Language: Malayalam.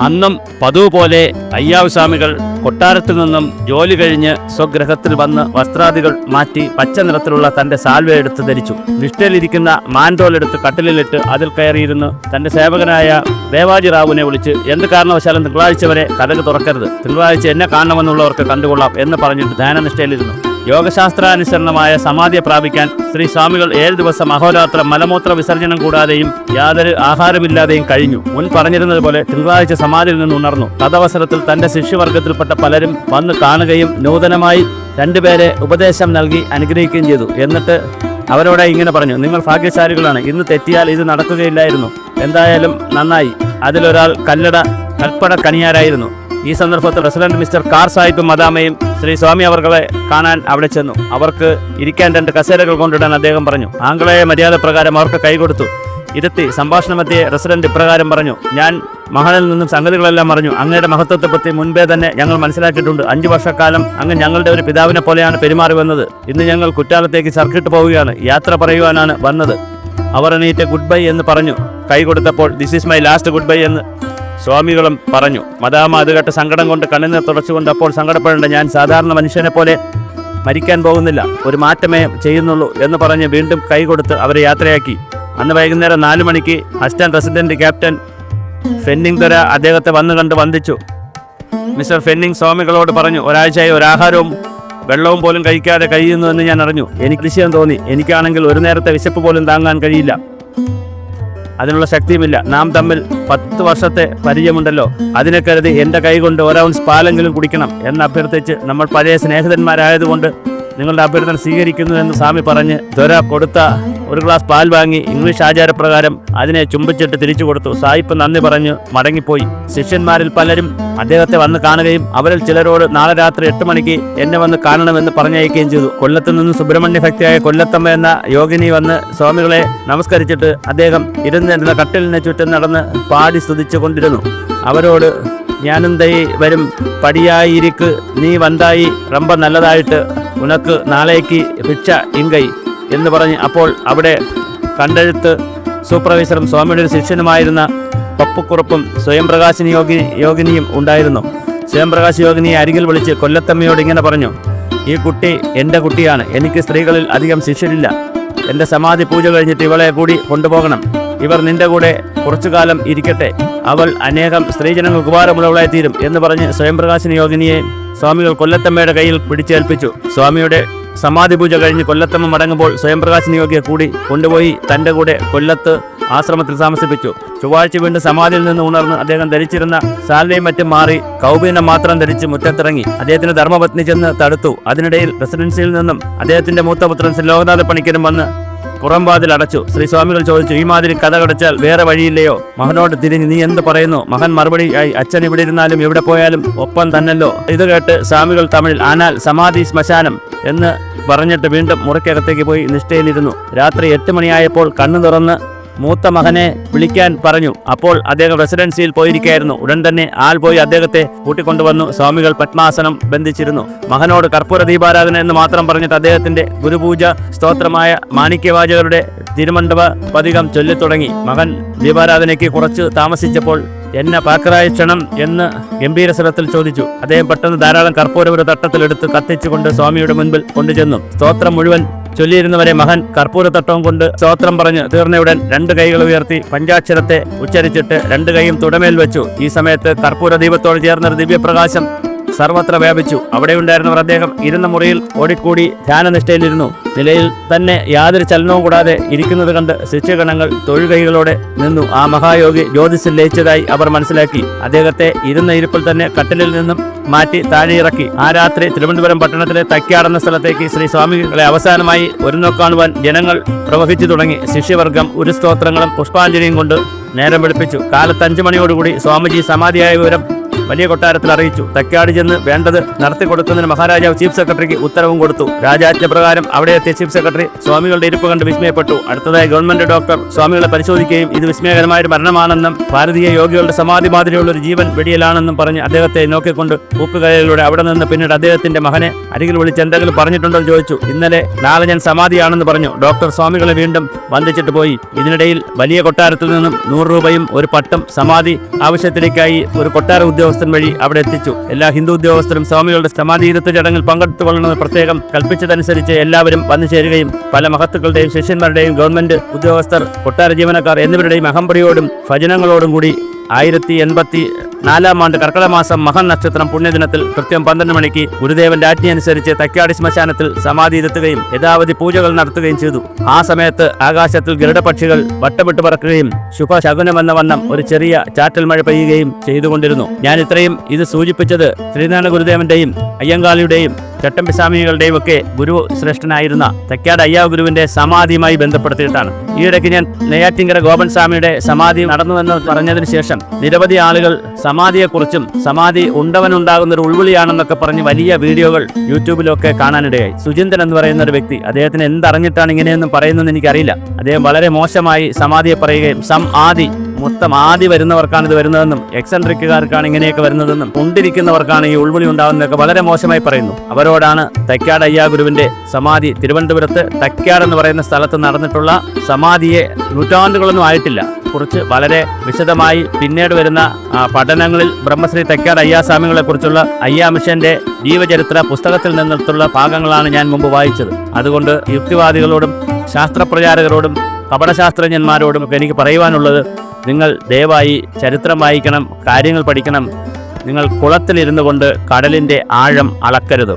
അന്നും പതിവ് പോലെ അയ്യാവ് സ്വാമികൾ കൊട്ടാരത്തിൽ നിന്നും ജോലി കഴിഞ്ഞ് സ്വഗ്രഹത്തിൽ വന്ന് വസ്ത്രാദികൾ മാറ്റി പച്ച നിറത്തിലുള്ള തന്റെ സാൽവ എടുത്ത് ധരിച്ചു. നിഷ്ഠയിലിരിക്കുന്ന മാൻതോലെടുത്ത് കട്ടിലിലിട്ട് അതിൽ കയറിയിരുന്ന് തന്റെ സേവകനായ ദേവാജി റാവുവിനെ വിളിച്ച് എന്ത് കാരണവശാലും തിങ്കളാഴ്ച വരെ കഥക് തുറക്കരുത്, തിങ്കളാഴ്ച എന്നെ കാണണമെന്നുള്ളവർക്ക് കണ്ടുകൊള്ളാം എന്ന് പറഞ്ഞിട്ട് ധ്യാനനിഷ്ഠയിലിരുന്നു. യോഗശാസ്ത്രാനുസരണമായ സമാധിയെ പ്രാപിക്കാൻ ശ്രീ സ്വാമികൾ 7 ദിവസം അഹോരാത്രം മലമൂത്ര വിസർജനം കൂടാതെയും യാതൊരു ആഹാരമില്ലാതെയും കഴിഞ്ഞു. മുൻ പറഞ്ഞിരുന്നത് പോലെ തിങ്കളാഴ്ച സമാധിയിൽ നിന്ന് ഉണർന്നു. തദവസരത്തിൽ തന്റെ ശിഷ്യവർഗത്തിൽപ്പെട്ട പലരും വന്ന് കാണുകയും നൂതനമായി 2 പേരെ ഉപദേശം നൽകി അനുഗ്രഹിക്കുകയും ചെയ്തു. എന്നിട്ട് അവരോട് ഇങ്ങനെ പറഞ്ഞു, നിങ്ങൾ ഭാഗ്യശാലികളാണ്, ഇന്ന് തെറ്റിയാൽ ഇത് നടക്കുകയില്ലായിരുന്നു. എന്തായാലും നന്നായി. അതിലൊരാൾ കൽപ്പട കണിയാരായിരുന്നു. ഈ സന്ദർഭത്തിൽ പ്രസിഡന്റ് മിസ്റ്റർ കാർ സാഹിബും മദാമയും ശ്രീ സ്വാമി അവർകളെ കാണാൻ അവിടെ ചെന്നു. അവർക്ക് ഇരിക്കാൻ 2 കസേരകൾ കൊണ്ടിടാൻ അദ്ദേഹം പറഞ്ഞു. ആംഗലേയ മര്യാദ പ്രകാരം അവർക്ക് കൈകൊടുത്തു ഇരുത്തി സംഭാഷണമധ്യേ റെസിഡന്റ് ഇപ്രകാരം പറഞ്ഞു, ഞാൻ മഹനിൽ നിന്നും സംഗതികളെല്ലാം അറിഞ്ഞു. അങ്ങയുടെ മഹത്വത്തെപ്പറ്റി മുൻപേ തന്നെ ഞങ്ങൾ മനസ്സിലാക്കിയിട്ടുണ്ട്. 5 വർഷക്കാലം അങ്ങ് ഞങ്ങളുടെ ഒരു പിതാവിനെ പോലെയാണ് പെരുമാറി വന്നത്. ഇന്ന് ഞങ്ങൾ കുറ്റാലത്തേക്ക് സർക്കിട്ട് പോവുകയാണ്. യാത്ര പറയുവാനാണ് വന്നത്. അവർ എണീറ്റ് ഗുഡ് ബൈ എന്ന് പറഞ്ഞു. കൈ കൊടുത്തപ്പോൾ this is my last good bye എന്ന് സ്വാമികളും പറഞ്ഞു. മദാമ അത് കേട്ട് സങ്കടം കൊണ്ട് കണ്ണുനീർ തുടച്ചുകൊണ്ട്, അപ്പോൾ സങ്കടപ്പെടേണ്ട, ഞാൻ സാധാരണ മനുഷ്യനെ പോലെ മരിക്കാൻ പോകുന്നില്ല, ഒരു മാറ്റമേ ചെയ്യുന്നുള്ളൂ എന്ന് പറഞ്ഞ് വീണ്ടും കൈ കൊടുത്ത് അവരെ യാത്രയാക്കി. അന്ന് വൈകുന്നേരം 4 മണിക്ക് അസിസ്റ്റന്റ് റെസിഡന്റ് ക്യാപ്റ്റൻ ഫെന്നിംഗ് ദൊര അദ്ദേഹത്തെ വന്നു കണ്ട് വന്ദിച്ചു. മിസ്റ്റർ ഫെന്നിംഗ് സ്വാമികളോട് പറഞ്ഞു, ഒരാഴ്ചയായി ഒരാഹാരവും വെള്ളവും പോലും കഴിക്കാതെ കഴിയുന്നു എന്ന് ഞാൻ അറിഞ്ഞു. എനിക്ക് അതിശയം തോന്നി. എനിക്കാണെങ്കിൽ ഒരു നേരത്തെ വിശപ്പ് പോലും താങ്ങാൻ കഴിയില്ല, അതിനുള്ള ശക്തിയുമില്ല. നാം തമ്മിൽ 10 വർഷത്തെ പരിചയമുണ്ടല്ലോ, അതിനെ കരുതി എൻ്റെ കൈ കൊണ്ട് 1 ഔൺസ് പാലെങ്കിലും കുടിക്കണം എന്ന് അഭ്യർത്ഥിച്ച് നമ്മൾ പഴയ സ്നേഹിതന്മാരായതുകൊണ്ട് നിങ്ങളുടെ അഭ്യർത്ഥന സ്വീകരിക്കുന്നു എന്ന് സ്വാമി പറഞ്ഞ് ദൊര കൊടുത്ത 1 ഗ്ലാസ് പാൽ വാങ്ങി ഇംഗ്ലീഷ് ആചാരപ്രകാരം അതിനെ ചുംബിച്ചിട്ട് തിരിച്ചു കൊടുത്തു. സായിപ്പ് നന്ദി പറഞ്ഞു മടങ്ങിപ്പോയി. ശിഷ്യന്മാരിൽ പലരും അദ്ദേഹത്തെ വന്ന് കാണുകയും അവരിൽ ചിലരോട് നാളെ രാത്രി 8 മണിക്ക് എന്നെ വന്ന് കാണണമെന്ന് പറഞ്ഞയക്കുകയും ചെയ്തു. കൊല്ലത്തു നിന്ന് സുബ്രഹ്മണ്യ ഭക്തിയായ കൊല്ലത്തമ്മ എന്ന യോഗിനി വന്ന് സ്വാമികളെ നമസ്കരിച്ചിട്ട് അദ്ദേഹം ഇരുന്നിരുന്ന കട്ടിലിനെ ചുറ്റും നടന്ന് പാടി സ്തുതിച്ചു കൊണ്ടിരുന്നു. അവരോട്, ഞാനും തൈ വരും പടിയായിരിക്ക്, നീ വന്തായി റമ്പ നല്ലതായിട്ട്, ഉനക്ക് നാളേക്ക് ഭിക്ഷ ഇങ്കൈ എന്ന് പറഞ്ഞ് അപ്പോൾ അവിടെ കണ്ടെഴുത്ത് സൂപ്പർവൈസറും സ്വാമിയുടെ ഒരു ശിഷ്യനുമായിരുന്ന പപ്പുക്കുറുപ്പും സ്വയംപ്രകാശിനി യോഗിനിയും ഉണ്ടായിരുന്നു. സ്വയംപ്രകാശ് യോഗിനിയെ അരികിൽ വിളിച്ച് കൊല്ലത്തമ്മയോട് ഇങ്ങനെ പറഞ്ഞു, ഈ കുട്ടി എൻ്റെ കുട്ടിയാണ്. എനിക്ക് സ്ത്രീകളിൽ അധികം ശിഷ്യരില്ല. എൻ്റെ സമാധി പൂജ കഴിഞ്ഞിട്ട് ഇവളെ കൂടി കൊണ്ടുപോകണം. ഇവർ നിന്റെ കൂടെ കുറച്ചു കാലം ഇരിക്കട്ടെ. അവൾ അനേകം സ്ത്രീജനങ്ങൾക്ക് ഉപകാരമുള്ളവളായി തീരും എന്ന് പറഞ്ഞ് സ്വയംപ്രകാശിനി യോഗിനിയെ സ്വാമികൾ കൊല്ലത്തമ്മയുടെ കയ്യിൽ പിടിച്ചേൽപ്പിച്ചു. സ്വാമിയുടെ സമാധി പൂജ കഴിഞ്ഞ് കൊല്ലത്തമ്മ മടങ്ങുമ്പോൾ സ്വയംപ്രകാശിനി യോഗിയെ കൂടി കൊണ്ടുപോയി തൻ്റെ കൂടെ കൊല്ലത്ത് ആശ്രമത്തിൽ താമസിപ്പിച്ചു. ചൊവ്വാഴ്ച വീണ്ടും സമാധിയിൽ നിന്ന് ഉണർന്ന് അദ്ദേഹം ധരിച്ചിരുന്ന സാൽവയും മറ്റും മാറി കൗപീനം മാത്രം ധരിച്ച് മുറ്റത്തിറങ്ങി. അദ്ദേഹത്തിന് ധർമ്മപത്നി ചെന്ന് തടുത്തു. അതിനിടയിൽ റെസിഡൻസിയിൽ നിന്നും അദ്ദേഹത്തിന്റെ മൂത്തപുത്രൻ ശ്രീ ലോകനാഥ പണിക്കരും വന്ന് പുറംവാതിൽ അടച്ചു. ശ്രീ സ്വാമികൾ ചോദിച്ചു, ഈ മാതിരി കഥ കടച്ചാൽ വേറെ വഴിയില്ലയോ? മകനോട് തിരിഞ്ഞ് നീ എന്ത് പറയുന്നു? മകൻ മറുപടിയായി, അച്ഛൻ ഇവിടെ ഇരുന്നാലും എവിടെ പോയാലും ഒപ്പം തന്നല്ലോ. ഇത് കേട്ട് സ്വാമികൾ തമിഴിൽ ആനാൽ സമാധി ശ്മശാനം എന്ന് പറഞ്ഞിട്ട് വീണ്ടും മുറിക്കകത്തേക്ക് പോയി നിഷ്ഠയിലിരുന്നു. രാത്രി 8 മണിയായപ്പോൾ കണ്ണു തുറന്ന് മൂത്ത മകനെ വിളിക്കാൻ പറഞ്ഞു. അപ്പോൾ അദ്ദേഹം റെസിഡൻസിയിൽ പോയിരിക്കുകയായിരുന്നു. ഉടൻ തന്നെ ആൾ പോയി അദ്ദേഹത്തെ കൂട്ടിക്കൊണ്ടുവന്നു. സ്വാമികൾ പത്മാസനം ബന്ധിച്ചിരുന്നു. മകനോട് കർപ്പൂര ദീപാരാധന എന്ന് മാത്രം പറഞ്ഞിട്ട് അദ്ദേഹത്തിന്റെ ഗുരുപൂജ സ്തോത്രമായ മാണിക്യവാചകരുടെ തിരുമണ്ഡപ പതികം ചൊല്ലിത്തുടങ്ങി. മകൻ ദീപാരാധനയ്ക്ക് കുറച്ച് താമസിച്ചപ്പോൾ എന്നെ പാക്കറായി ക്ഷണം എന്ന് ഗംഭീരസ്വരത്തിൽ ചോദിച്ചു. അദ്ദേഹം പെട്ടെന്ന് ധാരാളം കർപ്പൂരം ഒരു തട്ടത്തിലെടുത്ത് കത്തിച്ചുകൊണ്ട് സ്വാമിയുടെ മുൻപിൽ കൊണ്ടുചെന്നു. സ്തോത്രം മുഴുവൻ ചൊല്ലിയിരുന്നവരെ മകൻ കർപ്പൂരത്തട്ടവും കൊണ്ട് സ്തോത്രം പറഞ്ഞ് തീർന്നയുടൻ 2 കൈകൾ ഉയർത്തി പഞ്ചാക്ഷരത്തെ ഉച്ചരിച്ചിട്ട് 2 കൈയും തുടമേൽ വെച്ചു. ഈ സമയത്ത് കർപ്പൂര ദീപത്തോട് ചേർന്നൊരു ദിവ്യപ്രകാശം സർവത്ര വ്യാപിച്ചു. അവിടെ ഉണ്ടായിരുന്നവർ അദ്ദേഹം ഇരുന്ന മുറിയിൽ ഓടിക്കൂടി ധ്യാനനിഷ്ഠയിലിരുന്നു. നിലയിൽ തന്നെ യാതൊരു ചലനവും കൂടാതെ ഇരിക്കുന്നത് കണ്ട് ശിഷ്യഗണങ്ങൾ തൊഴുകൈകളോടെ നിന്നു. ആ മഹായോഗി ജ്യോതിസിൽ ലയിച്ചതായി അവർ മനസ്സിലാക്കി. അദ്ദേഹത്തെ ഇരുന്ന ഇരിപ്പിൽ തന്നെ കട്ടിലിൽ നിന്നും മാറ്റി താഴെ ഇറക്കി. ആ രാത്രി തിരുവനന്തപുരം പട്ടണത്തിലെ തൈക്കാടെന്ന സ്ഥലത്തേക്ക് ശ്രീ സ്വാമികളെ അവസാനമായി ഒരു നോക്കാണുവാൻ ജനങ്ങൾ പ്രവഹിച്ചു തുടങ്ങി. ശിഷ്യവർഗം ഒരു സ്തോത്രങ്ങളും പുഷ്പാഞ്ജലിയും കൊണ്ട് നേരം വെളുപ്പിച്ചു. കാലത്ത് 5 മണിയോടുകൂടി സ്വാമിജി സമാധിയായ വിവരം വലിയ കൊട്ടാരത്തിൽ അറിയിച്ചു. തക്കാട് ചെന്ന് വേണ്ടത് നടത്തിക്കൊടുക്കുന്നതിന് മഹാരാജാവ് ചീഫ് സെക്രട്ടറിക്ക് ഉത്തരവും കൊടുത്തു. രാജാജ്ഞപ്രകാരം അവിടെ എത്തിയ ചീഫ് സെക്രട്ടറി സ്വാമികളുടെ ഇരിപ്പ് കണ്ട് വിസ്മയപ്പെട്ടു. അടുത്തതായി ഗവൺമെന്റ് ഡോക്ടർ സ്വാമികളെ പരിശോധിക്കുകയും ഇത് വിസ്മയകരമായ ഒരു മരണമാണെന്നും ഭാരതീയ യോഗികളുടെ സമാധി മാതിരിയുള്ള ഒരു ജീവൻ വെടിയലാണെന്നും പറഞ്ഞ് അദ്ദേഹത്തെ നോക്കിക്കൊണ്ട് ഊക്കുകലയിലൂടെ അവിടെ നിന്ന് പിന്നീട് അദ്ദേഹത്തിന്റെ മകനെ അരികിൽ വിളിച്ച് എന്തെങ്കിലും പറഞ്ഞിട്ടുണ്ടോ എന്ന് ചോദിച്ചു. ഇന്നലെ നാളെ ഞാൻ സമാധിയാണെന്ന് പറഞ്ഞു. ഡോക്ടർ സ്വാമികളെ വീണ്ടും വന്ദിച്ചിട്ട് പോയി. ഇതിനിടയിൽ വലിയ കൊട്ടാരത്തിൽ നിന്നും 100 രൂപയും ഒരു പട്ടും സമാധി ആവശ്യത്തിലേക്കായി ഒരു കൊട്ടാര ഉദ്യോഗസ്ഥൻ വഴി അവിടെ എത്തിച്ചു. എല്ലാ ഹിന്ദു ഉദ്യോഗസ്ഥരും സ്വാമികളുടെ സമാധിയിരുത്ത ചടങ്ങിൽ പങ്കെടുത്തുകൊള്ളണമെന്ന് പ്രത്യേകം കൽപ്പിച്ചതനുസരിച്ച് എല്ലാവരും വന്നു ചേരുകയും പല മഹത്തുക്കളുടെയും ശിഷ്യന്മാരുടെയും ഗവൺമെന്റ് ഉദ്യോഗസ്ഥർ, കൊട്ടാര ജീവനക്കാർ എന്നിവരുടെയും അഹംപടിയോടും ഭജനങ്ങളോടും കൂടി 1024 ആണ്ട് കർക്കിടക മാസം മഹൻ നക്ഷത്രം പുണ്യദിനത്തിൽ കൃത്യം 12 മണിക്ക് ഗുരുദേവന്റെ ആജ്ഞയനുസരിച്ച് തക്കാടി ശ്മശാനത്തിൽ സമാധി ഇരുത്തുകയും യഥാവധി പൂജകൾ നടത്തുകയും ചെയ്തു. ആ സമയത്ത് ആകാശത്തിൽ ഗരുഡപക്ഷികൾ വട്ടമിട്ട് പറക്കുകയും ശുഭശകുനമെന്ന വണ്ണം ഒരു ചെറിയ ചാറ്റൽ മഴ പെയ്യുകയും ചെയ്തുകൊണ്ടിരുന്നു. ഞാൻ ഇത്രയും ഇത് സൂചിപ്പിച്ചത് ശ്രീനാരായണ ഗുരുദേവന്റെയും അയ്യങ്കാളിയുടെയും ചട്ടമ്പിസ്വാമികളുടെയും ഒക്കെ ഗുരു ശ്രേഷ്ഠനായിരുന്ന തക്കാട് അയ്യാവ് ഗുരുവിന്റെ സമാധിയുമായി ബന്ധപ്പെടുത്തിയിട്ടാണ്. ഈയിടയ്ക്ക് ഞാൻ നെയ്യാറ്റിങ്കര ഗോപൻ സ്വാമിയുടെ സമാധി നടന്നുവെന്ന് പറഞ്ഞതിന് ശേഷം നിരവധി ആളുകൾ സമാധിയെക്കുറിച്ചും സമാധി ഉണ്ടവനുണ്ടാകുന്ന ഒരു ഉൾവിളിയാണെന്നൊക്കെ പറഞ്ഞ് വലിയ വീഡിയോകൾ യൂട്യൂബിലൊക്കെ കാണാനിടയായി. സുചിന്തൻ എന്ന് പറയുന്ന ഒരു വ്യക്തി, അദ്ദേഹത്തിന് എന്തറിഞ്ഞിട്ടാണ് ഇങ്ങനെയൊന്നും പറയുന്നതെന്ന് എനിക്കറിയില്ല. അദ്ദേഹം വളരെ മോശമായി സമാധിയെ പറയുകയും മൊത്തം ആദി വരുന്നവർക്കാണ് ഇത് വരുന്നതെന്നും എക്സെൻട്രിക്കുകാർക്കാണ് ഇങ്ങനെയൊക്കെ വരുന്നതെന്നും കൊണ്ടിരിക്കുന്നവർക്കാണ് ഈ ഉൾവിളി ഉണ്ടാകുന്നതൊക്കെ വളരെ മോശമായി പറയുന്നു. അവരോടാണ് തക്കാട് അയ്യാ ഗുരുവിന്റെ സമാധി തിരുവനന്തപുരത്ത് തക്കാട് എന്ന് പറയുന്ന സ്ഥലത്ത് നടന്നിട്ടുള്ള സമാധിയെ നൂറ്റാണ്ടുകളൊന്നും ആയിട്ടില്ല കുറിച്ച് വളരെ വിശദമായി പിന്നീട് വരുന്ന പഠനങ്ങളിൽ ബ്രഹ്മശ്രീ തക്കാട് അയ്യാസ്വാമികളെ കുറിച്ചുള്ള അയ്യാ മിഷന്റെ ജീവചരിത്ര പുസ്തകത്തിൽ നിന്നുള്ള ഭാഗങ്ങളാണ് ഞാൻ മുമ്പ് വായിച്ചത്. അതുകൊണ്ട് യുക്തിവാദികളോടും ശാസ്ത്രപ്രചാരകരോടും കപടശാസ്ത്രജ്ഞന്മാരോടും ഒക്കെ എനിക്ക് പറയുവാനുള്ളത്, നിങ്ങൾ ദയവായി ചരിത്രം വായിക്കണം, കാര്യങ്ങൾ പഠിക്കണം. നിങ്ങൾ കുളത്തിലിരുന്നു കൊണ്ട് കടലിൻ്റെ ആഴം അളക്കരുത്.